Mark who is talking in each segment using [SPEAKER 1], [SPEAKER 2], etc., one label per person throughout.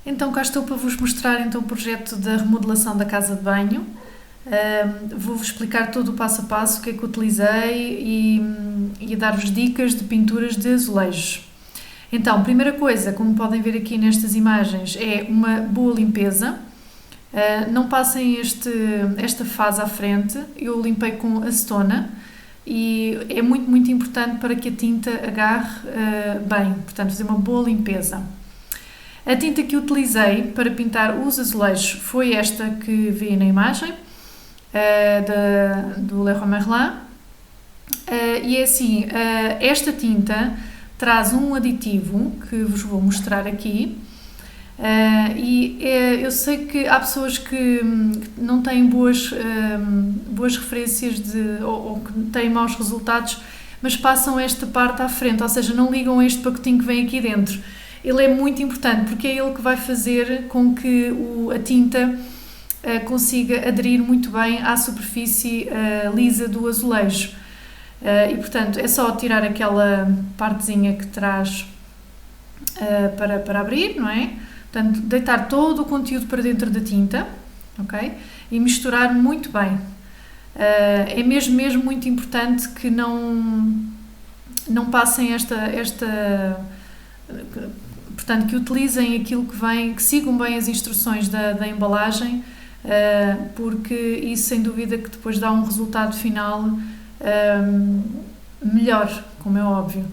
[SPEAKER 1] Então cá estou para vos mostrar então, o projeto da remodelação da casa de banho. Vou-vos explicar todo o passo a passo, o que é que utilizei e dar-vos dicas de pinturas de azulejos. Então, primeira coisa, como podem ver aqui nestas imagens, é uma boa limpeza. Não passem esta fase à frente, eu limpei com acetona e é muito, muito importante para que a tinta agarre bem, portanto fazer uma boa limpeza. A tinta que utilizei para pintar os azulejos foi esta que vi na imagem, do Leroy Merlin. E é assim, esta tinta traz um aditivo que vos vou mostrar aqui. Eu sei que há pessoas que não têm boas referências ou que têm maus resultados, mas passam esta parte à frente, ou seja, não ligam este pacotinho que vem aqui dentro. Ele é muito importante porque é ele que vai fazer com que a tinta consiga aderir muito bem à superfície lisa do azulejo. E portanto é só tirar aquela partezinha que traz para abrir, não é? Portanto, deitar todo o conteúdo para dentro da tinta, ok? E misturar muito bem. É mesmo muito importante que não passem portanto, que utilizem aquilo que vem, que sigam bem as instruções da embalagem, porque isso sem dúvida que depois dá um resultado final melhor, como é óbvio.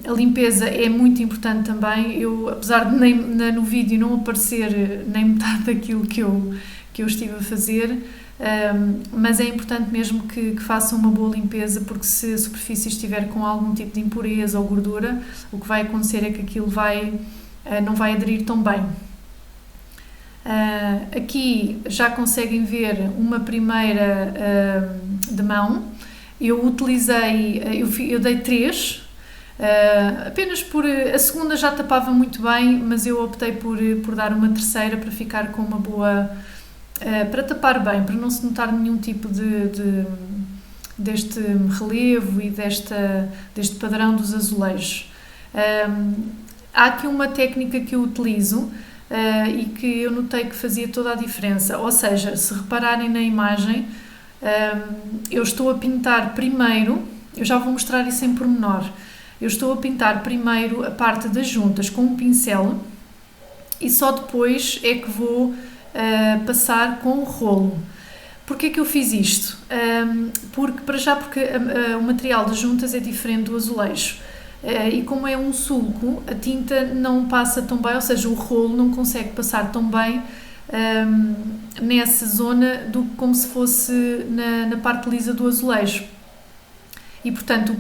[SPEAKER 1] A limpeza é muito importante também. Eu, apesar de no vídeo não aparecer nem metade daquilo que eu estive a fazer, mas é importante mesmo que façam uma boa limpeza, porque se a superfície estiver com algum tipo de impureza ou gordura, o que vai acontecer é que aquilo não vai aderir tão bem. Aqui já conseguem ver uma primeira de mão. Eu dei 3, apenas a segunda já tapava muito bem, mas eu optei por dar uma terceira para ficar com uma boa, para tapar bem, para não se notar nenhum tipo deste relevo e deste padrão dos azulejos. Há aqui uma técnica que eu utilizo e que eu notei que fazia toda a diferença, ou seja, se repararem na imagem, eu estou a pintar primeiro, eu já vou mostrar isso em pormenor, eu estou a pintar primeiro a parte das juntas com um pincel e só depois é que vou passar com o rolo. Porquê que eu fiz isto? Porque o material das juntas é diferente do azulejo. E como é um sulco, a tinta não passa tão bem, ou seja, o rolo não consegue passar tão bem nessa zona do que como se fosse na parte lisa do azulejo. E portanto o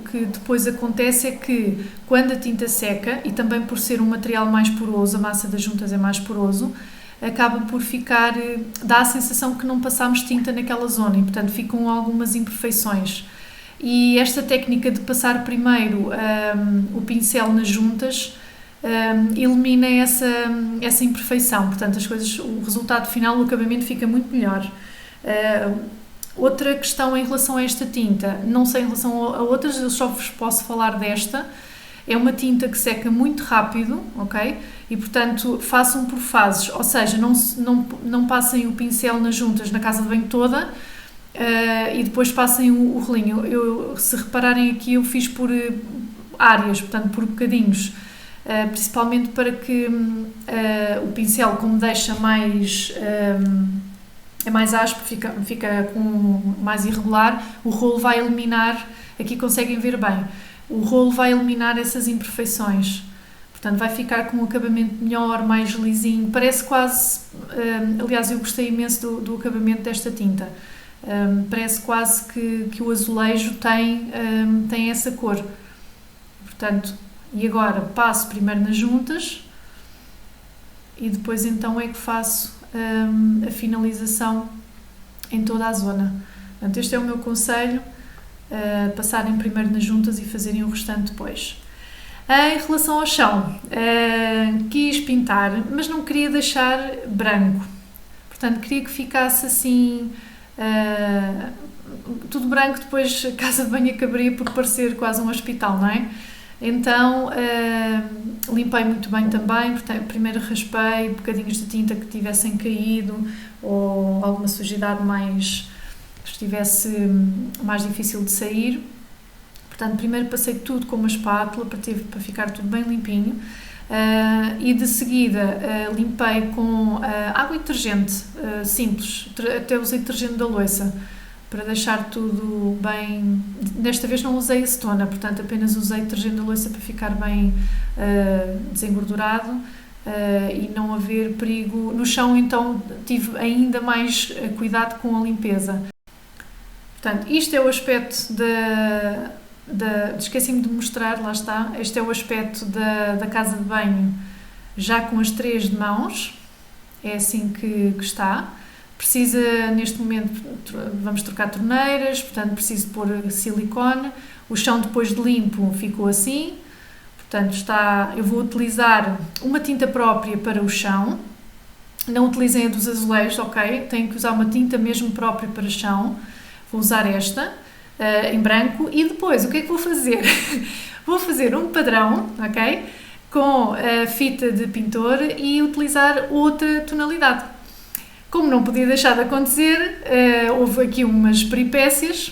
[SPEAKER 1] que depois acontece é que quando a tinta seca, e também por ser um material mais poroso, a massa das juntas é mais poroso, acaba por dá a sensação que não passámos tinta naquela zona e portanto ficam algumas imperfeições. E esta técnica de passar primeiro o pincel nas juntas elimina essa imperfeição, portanto o resultado final, o acabamento fica muito melhor. Outra questão em relação a esta tinta, não sei em relação a outras, eu só vos posso falar desta, é uma tinta que seca muito rápido, ok? E portanto façam por fases, ou seja, não passem o pincel nas juntas na casa de banho toda e depois passem o rolinho. Se repararem aqui, eu fiz por áreas, portanto por bocadinhos, principalmente para que o pincel, como deixa mais é mais áspero, fica mais irregular, o rolo vai eliminar, aqui conseguem ver bem, o rolo vai eliminar essas imperfeições, portanto vai ficar com um acabamento melhor, mais lisinho, parece quase, aliás eu gostei imenso do acabamento desta tinta, parece quase que o azulejo tem essa cor. Portanto, e agora passo primeiro nas juntas e depois então é que faço a finalização em toda a zona. Portanto, este é o meu conselho, passarem primeiro nas juntas e fazerem o restante depois. Em relação ao chão, quis pintar, mas não queria deixar branco. Portanto, queria que ficasse assim, tudo branco, depois a casa de banho acabaria por parecer quase um hospital, não é? Então, limpei muito bem também, portanto, primeiro raspei bocadinhos de tinta que tivessem caído ou alguma sujidade que estivesse mais difícil de sair. Portanto, primeiro passei tudo com uma espátula para ficar tudo bem limpinho e de seguida limpei com água e detergente simples, até usei detergente da louça para deixar tudo bem. Desta vez não usei acetona, portanto apenas usei detergente da louça para ficar bem desengordurado e não haver perigo. No chão então tive ainda mais cuidado com a limpeza. Portanto, isto é o aspecto esqueci-me de mostrar, lá está, este é o aspecto da casa de banho já com as 3 de mãos, é assim que está. Precisa, neste momento, vamos trocar torneiras, portanto preciso pôr silicone, o chão depois de limpo ficou assim, portanto eu vou utilizar uma tinta própria para o chão, não utilizem a dos azulejos, ok? Tenho que usar uma tinta mesmo própria para chão, vou usar esta, em branco, e depois o que é que vou fazer? Vou fazer um padrão, ok? Com a fita de pintor e utilizar outra tonalidade. Como não podia deixar de acontecer, houve aqui umas peripécias,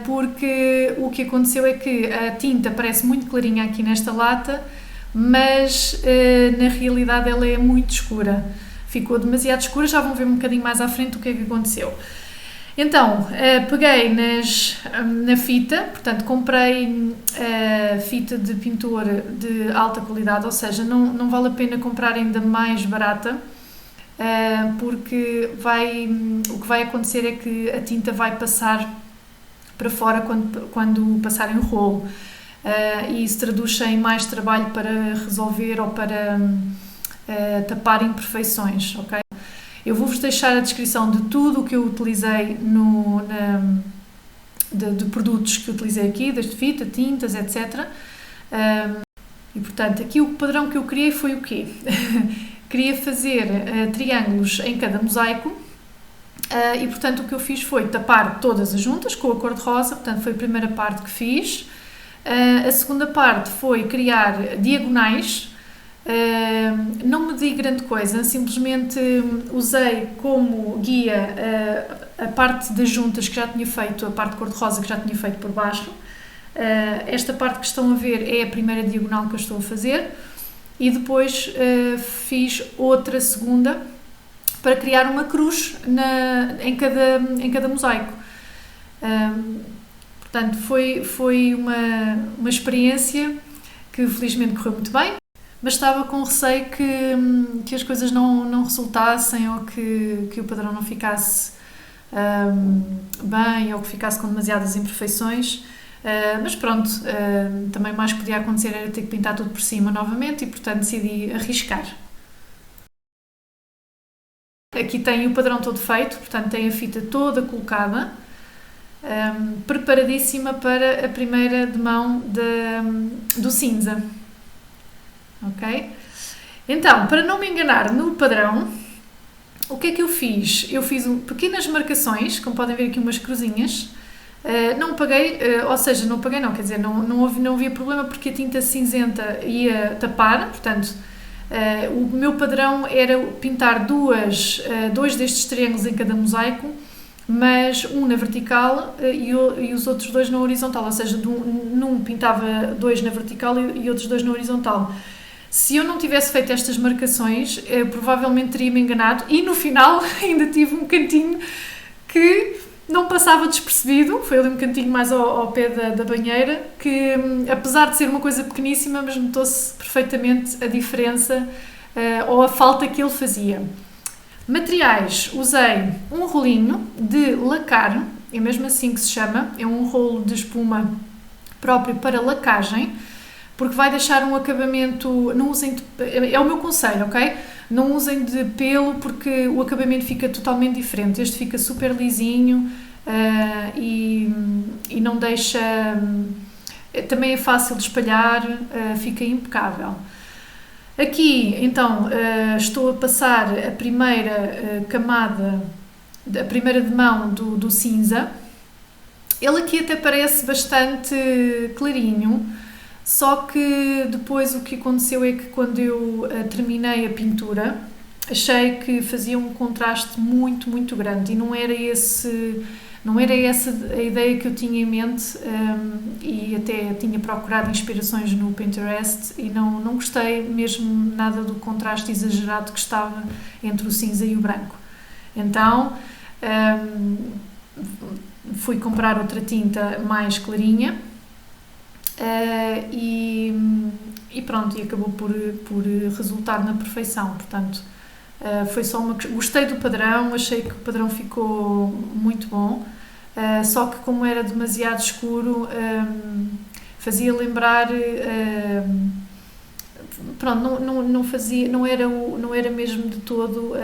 [SPEAKER 1] porque o que aconteceu é que a tinta parece muito clarinha aqui nesta lata, mas na realidade ela é muito escura. Ficou demasiado escura, já vão ver um bocadinho mais à frente o que é que aconteceu. Então, peguei na fita, portanto comprei fita de pintor de alta qualidade, ou seja, não vale a pena comprar ainda mais barata, porque o que vai acontecer é que a tinta vai passar para fora quando passarem o rolo, e isso traduz em mais trabalho para resolver ou para tapar imperfeições, ok? Eu vou-vos deixar a descrição de tudo o que eu utilizei de produtos que utilizei aqui, desde fita, tintas, etc. E portanto, aqui o padrão que eu criei foi o quê? Queria fazer triângulos em cada mosaico e portanto o que eu fiz foi tapar todas as juntas com a cor de rosa, portanto foi a primeira parte que fiz. A segunda parte foi criar diagonais. Não medi grande coisa, simplesmente usei como guia a parte das juntas que já tinha feito, a parte cor-de-rosa que já tinha feito por baixo. Esta parte que estão a ver é a primeira diagonal que eu estou a fazer e depois fiz outra segunda para criar uma cruz em cada mosaico. Portanto, foi uma experiência que felizmente correu muito bem. Mas estava com receio que as coisas não resultassem ou que o padrão não ficasse bem ou que ficasse com demasiadas imperfeições. Mas pronto, também mais que podia acontecer era ter que pintar tudo por cima novamente e, portanto, decidi arriscar. Aqui tem o padrão todo feito, portanto, tem a fita toda colocada, preparadíssima para a primeira de mão do cinza. Ok? Então, para não me enganar no padrão, o que é que eu fiz? Eu fiz pequenas marcações, como podem ver aqui umas cruzinhas. Não apaguei, ou seja, não apaguei não, quer dizer, não havia problema porque a tinta cinzenta ia tapar, portanto, o meu padrão era pintar dois destes triângulos em cada mosaico, mas um na vertical e os outros 2 na horizontal, ou seja, num pintava 2 na vertical e outros 2 na horizontal. Se eu não tivesse feito estas marcações, eu provavelmente teria-me enganado e no final ainda tive um cantinho que não passava despercebido, foi ali um cantinho mais ao pé da banheira, que apesar de ser uma coisa pequeníssima, mas notou-se perfeitamente a diferença ou a falta que ele fazia. Materiais, usei um rolinho de lacar, é mesmo assim que se chama, é um rolo de espuma próprio para lacagem, porque vai deixar um acabamento, não usem, é o meu conselho, ok? Não usem de pelo porque o acabamento fica totalmente diferente, este fica super lisinho e não deixa, também é fácil de espalhar, fica impecável. Aqui, então, estou a passar a primeira camada, a primeira de mão do cinza. Ele aqui até parece bastante clarinho, só que depois o que aconteceu é que quando eu terminei a pintura, achei que fazia um contraste muito, muito grande e não era essa a ideia que eu tinha em mente, e até tinha procurado inspirações no Pinterest e não gostei mesmo nada do contraste exagerado que estava entre o cinza e o branco. Então fui comprar outra tinta mais clarinha e pronto, e acabou por resultar na perfeição. Portanto, foi só gostei do padrão, achei que o padrão ficou muito bom, só que como era demasiado escuro, fazia lembrar, pronto, não era mesmo de todo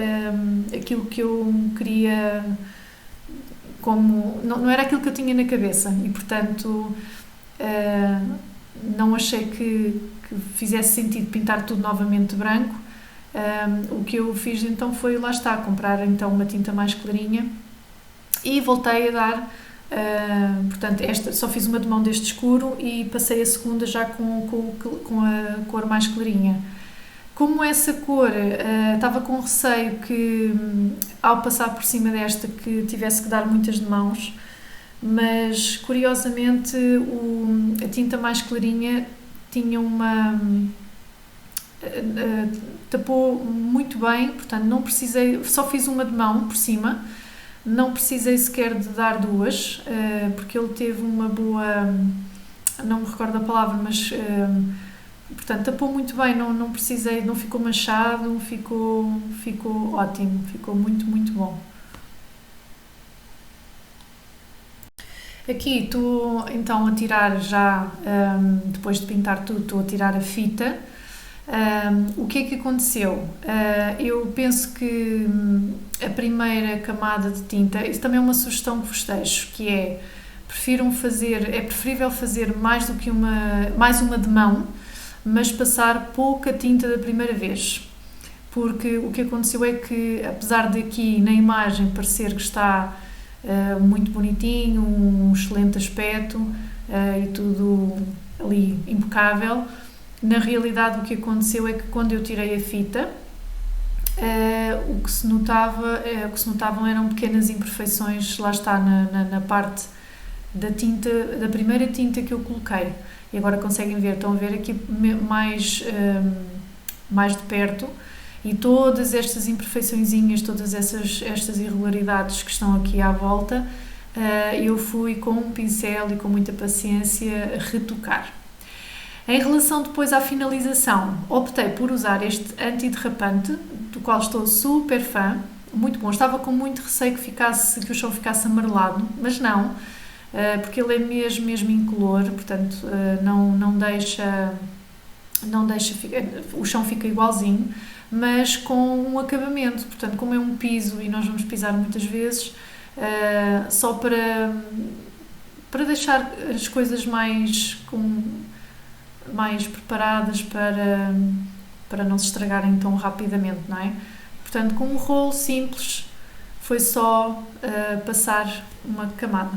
[SPEAKER 1] aquilo que eu queria, não era aquilo que eu tinha na cabeça e portanto não achei que fizesse sentido pintar tudo novamente de branco. O que eu fiz então foi, lá está, comprar então uma tinta mais clarinha e voltei a dar, portanto só fiz uma de mão deste escuro e passei a segunda já com a cor mais clarinha. Como essa cor, estava com receio que ao passar por cima desta que tivesse que dar muitas de mãos, mas curiosamente a tinta mais clarinha tinha tapou muito bem, portanto não precisei, só fiz uma de mão por cima, não precisei sequer de dar duas, porque ele teve uma boa, não me recordo a palavra, mas portanto tapou muito bem, não precisei, não ficou manchado, ficou ótimo, ficou muito, muito bom. Aqui estou então a tirar já, depois de pintar tudo, estou a tirar a fita. O que é que aconteceu? Eu penso que a primeira camada de tinta, isso também é uma sugestão que vos deixo, que é, é preferível fazer mais uma de mão, mas passar pouca tinta da primeira vez. Porque o que aconteceu é que, apesar de aqui na imagem parecer que está muito bonitinho, um excelente aspecto e tudo ali impecável, na realidade o que aconteceu é que quando eu tirei a fita, o que se notavam eram pequenas imperfeições, lá está, na parte da tinta, da primeira tinta que eu coloquei. E agora conseguem ver, estão a ver aqui mais de perto, e todas estas imperfeiçõezinhas, todas estas irregularidades que estão aqui à volta, eu fui com um pincel e com muita paciência retocar. Em relação depois à finalização, optei por usar este antiderrapante, do qual estou super fã, muito bom. Estava com muito receio que o chão ficasse amarelado, mas não, porque ele é mesmo incolor, portanto não deixa, o chão fica igualzinho, mas com um acabamento, portanto como é um piso e nós vamos pisar muitas vezes, só para deixar as coisas mais preparadas para não se estragarem tão rapidamente, não é? Portanto, com um rolo simples, foi só passar uma camada.